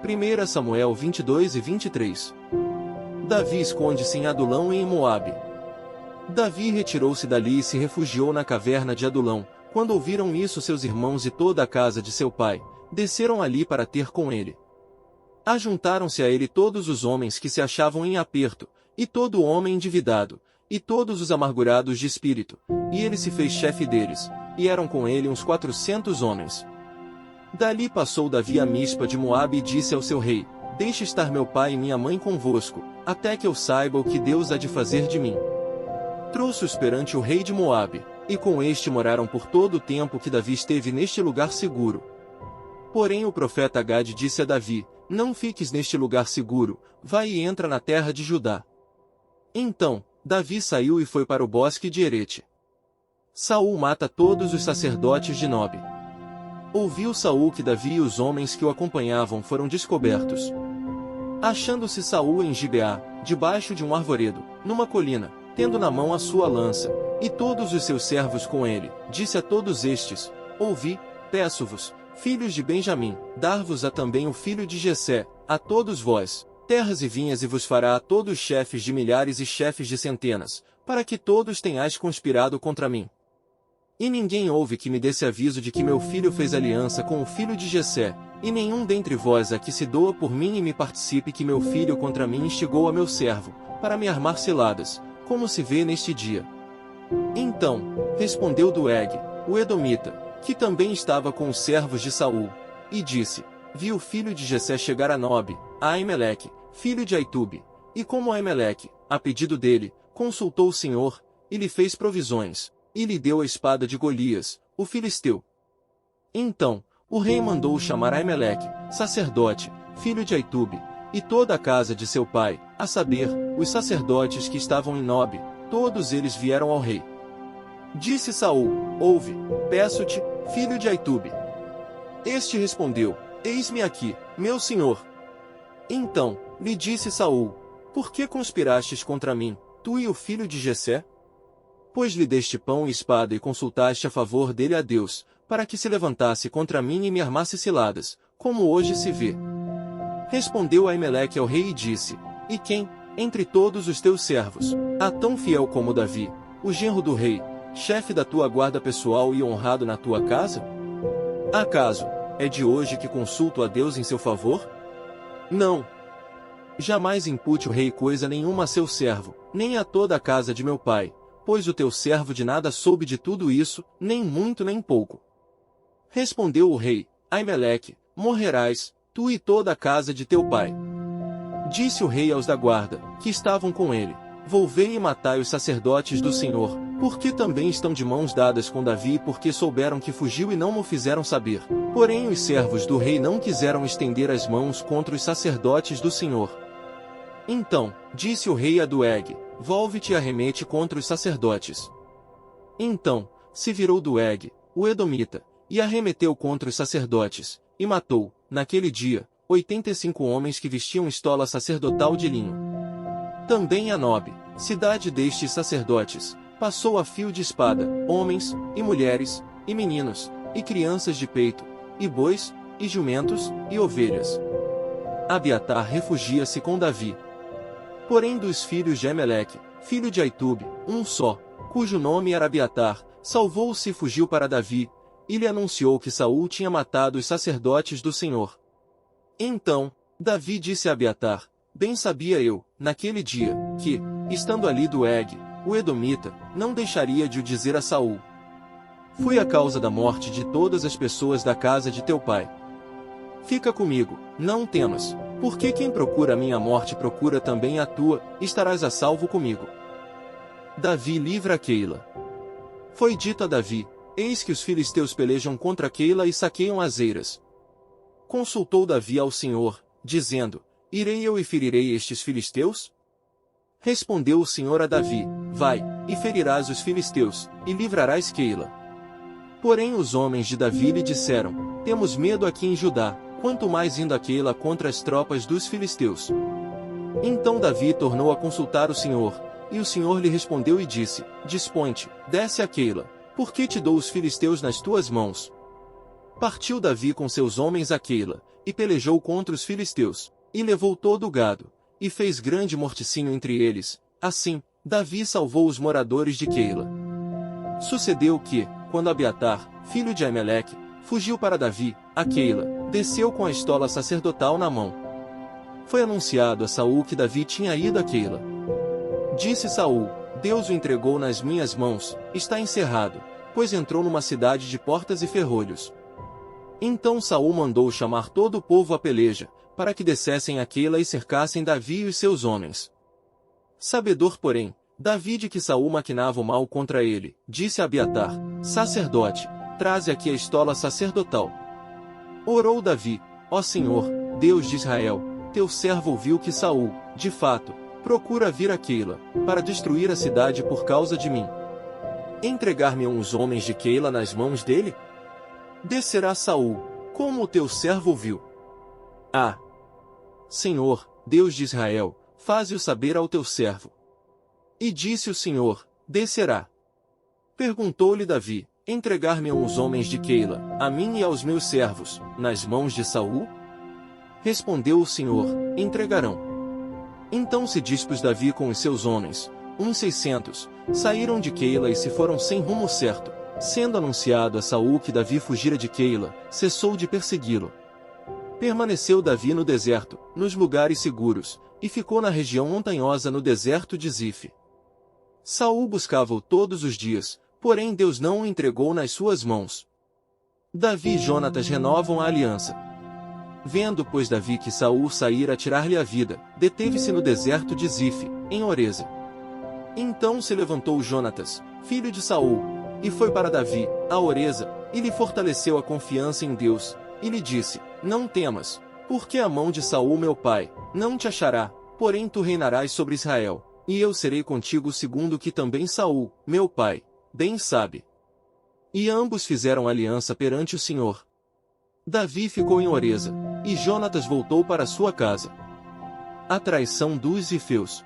1 Samuel 22 e 23. Davi esconde-se em Adulão e em Moabe. Davi retirou-se dali e se refugiou na caverna de Adulão. Quando ouviram isso seus irmãos e toda a casa de seu pai, desceram ali para ter com ele. Ajuntaram-se a ele todos os homens que se achavam em aperto, e todo homem endividado, e todos os amargurados de espírito, e ele se fez chefe deles, e eram com ele uns 400 homens. Dali passou Davi a Mispa de Moabe e disse ao seu rei: Deixe estar meu pai e minha mãe convosco, até que eu saiba o que Deus há de fazer de mim. Trouxe-os perante o rei de Moabe, e com este moraram por todo o tempo que Davi esteve neste lugar seguro. Porém o profeta Gade disse a Davi: Não fiques neste lugar seguro, vai e entra na terra de Judá. Então, Davi saiu e foi para o bosque de Herete. Saul mata todos os sacerdotes de Nobe. Ouviu Saul que Davi e os homens que o acompanhavam foram descobertos. Achando-se Saul em Gibeá, debaixo de um arvoredo, numa colina, tendo na mão a sua lança, e todos os seus servos com ele, disse a todos estes: Ouvi, peço-vos, filhos de Benjamim, dar-vos-á também o filho de Jessé, a todos vós, terras e vinhas, e vos fará a todos chefes de milhares e chefes de centenas, para que todos tenhais conspirado contra mim. E ninguém houve que me desse aviso de que meu filho fez aliança com o filho de Jessé, e nenhum dentre vós aqui se doa por mim e me participe que meu filho contra mim instigou a meu servo, para me armar ciladas, como se vê neste dia. Então, respondeu Doeg, o edomita, que também estava com os servos de Saul, e disse: Vi o filho de Jessé chegar a Nobe, a Aimeleque, filho de Aitube, e como Aimeleque, a pedido dele, consultou o Senhor, e lhe fez provisões, e lhe deu a espada de Golias, o filisteu. Então, o rei mandou chamar Aimeleque, sacerdote, filho de Aitube, e toda a casa de seu pai, a saber, os sacerdotes que estavam em Nobe, todos eles vieram ao rei. Disse Saul: Ouve, peço-te, filho de Aitube. Este respondeu: Eis-me aqui, meu senhor. Então, lhe disse Saul: Por que conspirastes contra mim, tu e o filho de Jessé? Pois lhe deste pão e espada e consultaste a favor dele a Deus, para que se levantasse contra mim e me armasse ciladas, como hoje se vê. Respondeu Aimeleque ao rei e disse: E quem, entre todos os teus servos, há tão fiel como Davi, o genro do rei, chefe da tua guarda pessoal e honrado na tua casa? Acaso, é de hoje que consulto a Deus em seu favor? Não. Jamais impute o rei coisa nenhuma a seu servo, nem a toda a casa de meu pai, pois o teu servo de nada soube de tudo isso, nem muito nem pouco. Respondeu o rei: Aimeleque, morrerás, tu e toda a casa de teu pai. Disse o rei aos da guarda, que estavam com ele: Volvei e matai os sacerdotes do Senhor, porque também estão de mãos dadas com Davi, porque souberam que fugiu e não mo fizeram saber. Porém os servos do rei não quiseram estender as mãos contra os sacerdotes do Senhor. Então, disse o rei a Doeg: Volve-te e arremete contra os sacerdotes. Então, se virou Doeg, o edomita, e arremeteu contra os sacerdotes, e matou, naquele dia, 85 homens que vestiam estola sacerdotal de linho. Também a Nobe, cidade destes sacerdotes, passou a fio de espada, homens, e mulheres, e meninos, e crianças de peito, e bois, e jumentos, e ovelhas. Abiatar refugia-se com Davi. Porém dos filhos de Aimeleque, filho de Aitube, um só, cujo nome era Abiatar, salvou-se e fugiu para Davi, e lhe anunciou que Saul tinha matado os sacerdotes do Senhor. Então, Davi disse a Abiatar: Bem sabia eu, naquele dia, que, estando ali Doeg, o edomita, não deixaria de o dizer a Saul. Fui a causa da morte de todas as pessoas da casa de teu pai. Fica comigo, não temas, porque quem procura a minha morte procura também a tua, estarás a salvo comigo. Davi livra Keila. Foi dito a Davi: Eis que os filisteus pelejam contra Keila e saqueiam as eiras. Consultou Davi ao Senhor, dizendo: Irei eu e ferirei estes filisteus? Respondeu o Senhor a Davi: Vai, e ferirás os filisteus, e livrarás Keila. Porém os homens de Davi lhe disseram: Temos medo aqui em Judá, quanto mais indo a Keila contra as tropas dos filisteus. Então Davi tornou a consultar o Senhor, e o Senhor lhe respondeu e disse: Dispõe-te, desce a Keila, porque te dou os filisteus nas tuas mãos. Partiu Davi com seus homens a Queila, e pelejou contra os filisteus, e levou todo o gado, e fez grande morticínio entre eles. Assim, Davi salvou os moradores de Queila. Sucedeu que, quando Abiatar, filho de Ameleque, fugiu para Davi, a Queila, desceu com a estola sacerdotal na mão. Foi anunciado a Saul que Davi tinha ido a Queila. Disse Saul: Deus o entregou nas minhas mãos, está encerrado, pois entrou numa cidade de portas e ferrolhos. Então Saul mandou chamar todo o povo à peleja, para que descessem a Queila e cercassem Davi e os seus homens. Sabedor, porém, Davi de que Saul maquinava o mal contra ele, disse a Abiatar, sacerdote: traze aqui a estola sacerdotal. Orou Davi: ó Senhor, Deus de Israel, teu servo ouviu que Saul, de fato, procura vir a Queila, para destruir a cidade por causa de mim. Entregar-me-ão os homens de Queila nas mãos dele? Descerá Saul, como o teu servo ouviu. Ah! Senhor, Deus de Israel, faze-o saber ao teu servo. E disse o Senhor: descerá. Perguntou-lhe Davi: entregar-me-ão os homens de Queila, a mim e aos meus servos, nas mãos de Saul? Respondeu o Senhor: entregarão. Então se dispôs Davi com os seus homens, uns 600, saíram de Queila e se foram sem rumo certo. Sendo anunciado a Saul que Davi fugira de Queila, cessou de persegui-lo. Permaneceu Davi no deserto, nos lugares seguros, e ficou na região montanhosa no deserto de Zife. Saul buscava-o todos os dias, porém Deus não o entregou nas suas mãos. Davi e Jonatas renovam a aliança. Vendo, pois, Davi que Saul saíra a tirar-lhe a vida, deteve-se no deserto de Zife, em Oreza. Então se levantou Jonatas, filho de Saul, e foi para Davi, a Oreza, e lhe fortaleceu a confiança em Deus, e lhe disse: não temas, porque a mão de Saul meu pai não te achará, porém tu reinarás sobre Israel, e eu serei contigo segundo o que também Saul, meu pai, bem sabe. E ambos fizeram aliança perante o Senhor. Davi ficou em Oreza, e Jonatas voltou para sua casa. A traição dos Zifeus.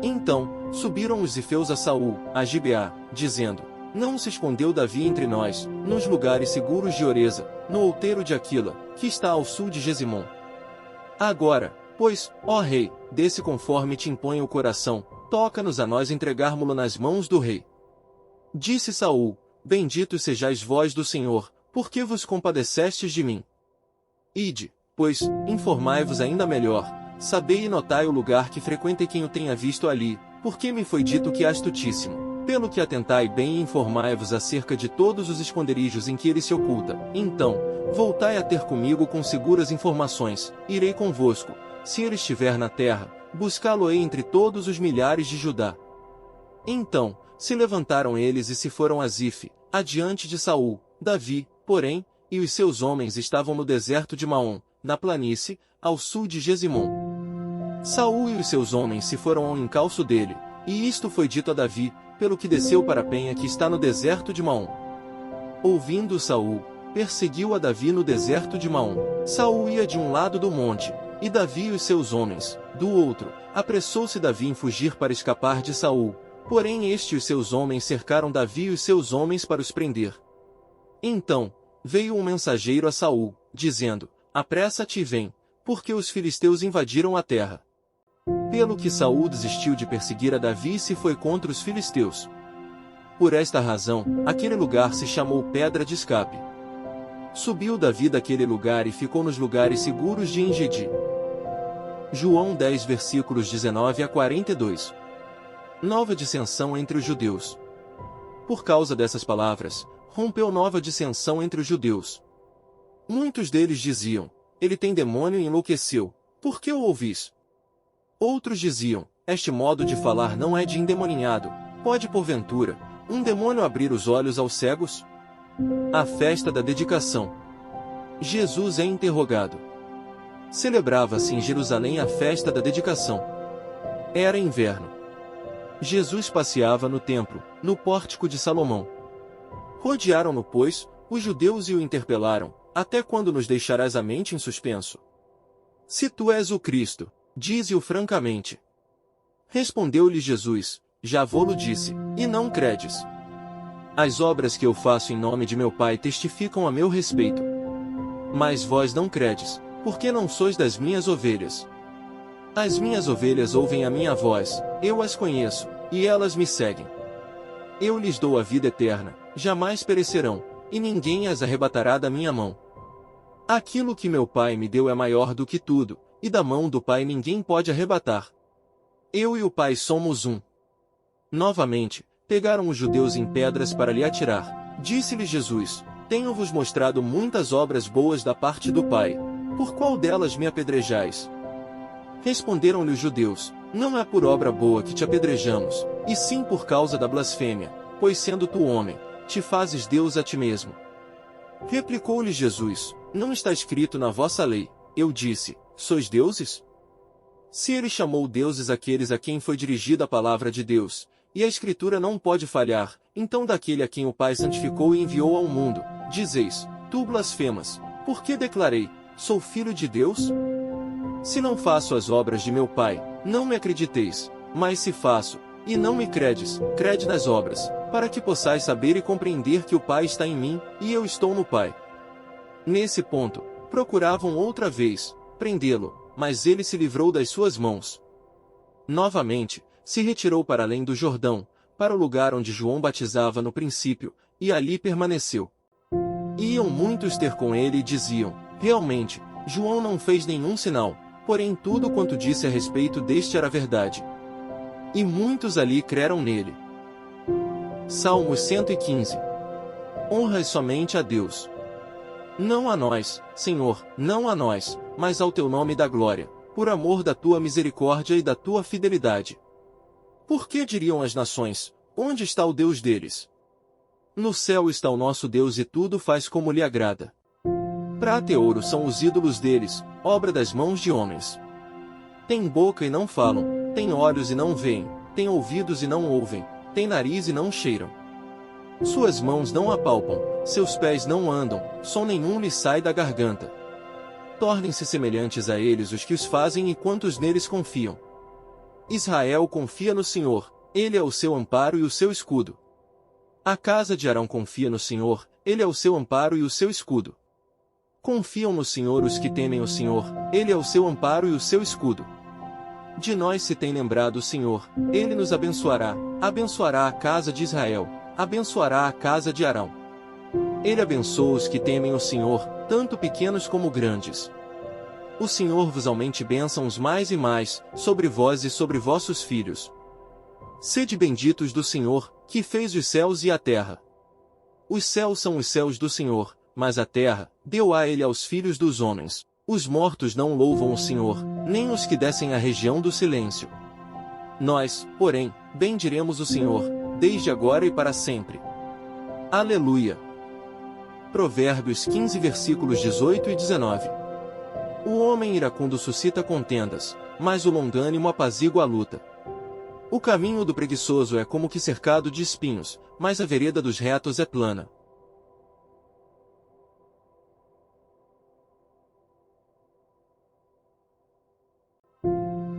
Então, subiram os Zifeus a Saul, a Gibeá, dizendo: não se escondeu Davi entre nós, nos lugares seguros de Oreza, no outeiro de Aquila, que está ao sul de Gesimon. Agora, pois, ó rei, desce conforme te impõe o coração, toca-nos a nós entregarmo-lo nas mãos do rei. Disse Saul: bendito sejais vós do Senhor, porque vos compadecestes de mim. Ide, pois, informai-vos ainda melhor, sabei e notai o lugar que frequentei quem o tenha visto ali, porque me foi dito que é astutíssimo. Pelo que atentai bem e informai-vos acerca de todos os esconderijos em que ele se oculta. Então, voltai a ter comigo com seguras informações, irei convosco. Se ele estiver na terra, buscá-lo-ei entre todos os milhares de Judá. Então, se levantaram eles e se foram a Zife, adiante de Saul. Davi, porém, e os seus homens estavam no deserto de Maom, na planície, ao sul de Gesimon. Saul e os seus homens se foram ao encalço dele, e isto foi dito a Davi, pelo que desceu para a penha que está no deserto de Maom. Ouvindo Saul, perseguiu a Davi no deserto de Maom. Saul ia de um lado do monte, e Davi e os seus homens, do outro. Apressou-se Davi em fugir para escapar de Saul, porém este e os seus homens cercaram Davi e os seus homens para os prender. Então, veio um mensageiro a Saul, dizendo: apressa-te e vem, porque os filisteus invadiram a terra. Pelo que Saul desistiu de perseguir a Davi e se foi contra os filisteus. Por esta razão, aquele lugar se chamou Pedra de Escape. Subiu Davi daquele lugar e ficou nos lugares seguros de Engedi. João 10 versículos 19 a 42. Nova dissensão entre os judeus. Por causa dessas palavras, rompeu nova dissensão entre os judeus. Muitos deles diziam: ele tem demônio e enlouqueceu, por que o ouvis? Outros diziam: este modo de falar não é de endemoninhado, pode porventura um demônio abrir os olhos aos cegos? A festa da dedicação. Jesus é interrogado. Celebrava-se em Jerusalém a festa da dedicação. Era inverno. Jesus passeava no templo, no pórtico de Salomão. Rodearam-no, pois, os judeus e o interpelaram: até quando nos deixarás a mente em suspenso? Se tu és o Cristo, dize-o francamente. Respondeu-lhe Jesus: já vô-lo disse, e não credes. As obras que eu faço em nome de meu Pai testificam a meu respeito. Mas vós não credes, porque não sois das minhas ovelhas. As minhas ovelhas ouvem a minha voz, eu as conheço, e elas me seguem. Eu lhes dou a vida eterna, jamais perecerão, e ninguém as arrebatará da minha mão. Aquilo que meu Pai me deu é maior do que tudo, e da mão do Pai ninguém pode arrebatar. Eu e o Pai somos um. Novamente, pegaram os judeus em pedras para lhe atirar. Disse-lhe Jesus: Tenho-vos mostrado muitas obras boas da parte do Pai. Por qual delas me apedrejais? Responderam-lhe os judeus: Não é por obra boa que te apedrejamos, e sim por causa da blasfêmia, pois sendo tu homem, te fazes Deus a ti mesmo. Replicou-lhe Jesus: Não está escrito na vossa lei, eu disse, sois deuses? Se ele chamou deuses aqueles a quem foi dirigida a palavra de Deus, e a Escritura não pode falhar, então daquele a quem o Pai santificou e enviou ao mundo, dizeis, tu blasfemas, porque declarei, sou filho de Deus? Se não faço as obras de meu Pai, não me acrediteis, mas se faço, e não me credes, crede nas obras, para que possais saber e compreender que o Pai está em mim, e eu estou no Pai. Nesse ponto, procuravam outra vez prendê-lo, mas ele se livrou das suas mãos. Novamente, se retirou para além do Jordão, para o lugar onde João batizava no princípio, e ali permaneceu. Iam muitos ter com ele e diziam, realmente, João não fez nenhum sinal, porém tudo quanto disse a respeito deste era verdade. E muitos ali creram nele. Salmos 115. Honras somente a Deus. Não a nós, Senhor, não a nós, mas ao teu nome dá glória, por amor da tua misericórdia e da tua fidelidade. Por que diriam as nações, onde está o Deus deles? No céu está o nosso Deus e tudo faz como lhe agrada. Prata e ouro são os ídolos deles, obra das mãos de homens. Têm boca e não falam, têm olhos e não veem, têm ouvidos e não ouvem, têm nariz e não cheiram. Suas mãos não apalpam, seus pés não andam, som nenhum lhes sai da garganta. Tornem-se semelhantes a eles os que os fazem e quantos neles confiam. Israel confia no Senhor, ele é o seu amparo e o seu escudo. A casa de Arão confia no Senhor, ele é o seu amparo e o seu escudo. Confiam no Senhor os que temem o Senhor, ele é o seu amparo e o seu escudo. De nós se tem lembrado o Senhor, ele nos abençoará, abençoará a casa de Israel, abençoará a casa de Arão. Ele abençoa os que temem o Senhor, tanto pequenos como grandes. O Senhor vos aumente bênçãos mais e mais, sobre vós e sobre vossos filhos. Sede benditos do Senhor, que fez os céus e a terra. Os céus são os céus do Senhor, mas a terra, deu-a ele aos filhos dos homens. Os mortos não louvam o Senhor, nem os que descem à região do silêncio. Nós, porém, bendiremos o Senhor, desde agora e para sempre. Aleluia! Provérbios 15 versículos 18 e 19. O homem iracundo suscita contendas, mas o longânimo apazigua a luta. O caminho do preguiçoso é como que cercado de espinhos, mas a vereda dos retos é plana.